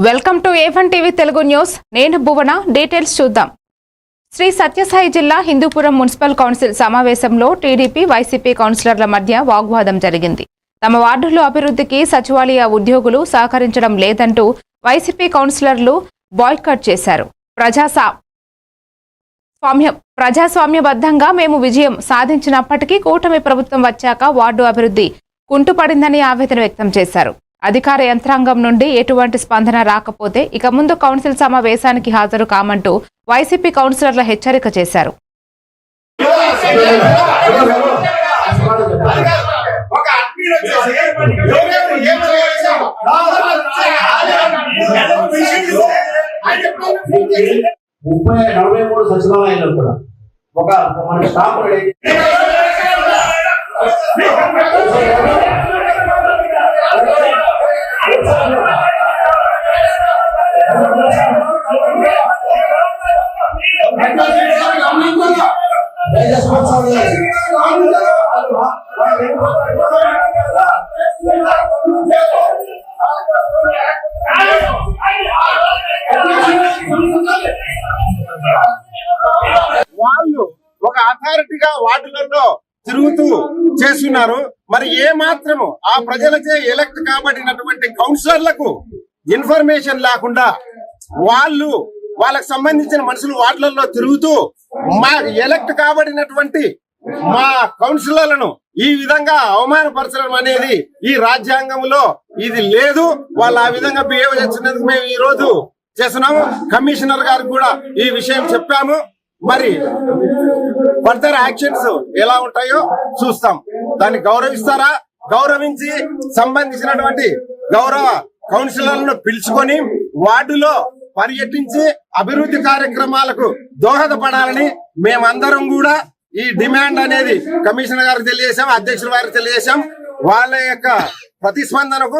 Welcome to A1 TV Telugu news. నేను భువన. Details చూద్దాం. శ్రీ సత్యసాయి జిల్లా హిందూపురం మున్సిపల్ కౌన్సిల్ సమావేశంలో టీడీపీ వైసీపీ కౌన్సిలర్ల మధ్య వాగ్వాదం జరిగింది. తమ వార్డులో అభివృద్ధికి సచివాలయ ఉద్యోగులు సహకరించడం లేదంటూ వైసీపీ కౌన్సిలర్లు బాయ్కాట్ చేశారు. ప్రజాస్వామ్యబద్ధంగా మేము విజయం సాధించినప్పటికీ కూటమి ప్రభుత్వం వచ్చాక వార్డు అభివృద్ధి కుంటుపడిందని ఆవేదన వ్యక్తం చేశారు. అధికార యంత్రాంగం నుండి ఎటువంటి స్పందన రాకపోతే ఇక ముందు కౌన్సిల్ సమావేశానికి హాజరు కామంటూ వైసీపీ కౌన్సిలర్ల హెచ్చరిక చేశారు. వాళ్ళు ఒక అథారిటీగా వార్డులలో తిరుగుతూ చేస్తున్నారు. మరి ఏ మాత్రము ఆ ప్రజలచే ఎలక్ట్ కాబడినటువంటి కౌన్సిలర్లకు ఇన్ఫర్మేషన్ లేకుండా వాళ్ళకు సంబంధించిన మనుషులు వార్డులలో తిరుగుతూ మా ఎలక్ట్ కాబడినటువంటి మా కౌన్సిలర్లను ఈ విధంగా అవమానపరచడం అనేది ఈ రాజ్యాంగంలో ఇది లేదు. వాళ్ళు ఆ విధంగా బిహేవ్ చేసినందుకు మేము ఈ రోజు చేస్తున్నాము. కమిషనర్ గారికి కూడా ఈ విషయం చెప్పాము. మరి ఫర్దర్ యాక్షన్స్ ఎలా ఉంటాయో చూస్తాం. దాన్ని గౌరవిస్తారా? గౌరవించి సంబంధించినటువంటి గౌరవ కౌన్సిలర్లను పిలుచుకొని వార్డులో పర్యటించి అభివృద్ధి కార్యక్రమాలకు దోహదపడాలని మేమందరం కూడా ఈ డిమాండ్ అనేది కమిషనర్ గారికి తెలియజేశాం, అధ్యక్షుల వారికి తెలియజేశాం. వాళ్ళ యొక్క ప్రతిస్పందనకు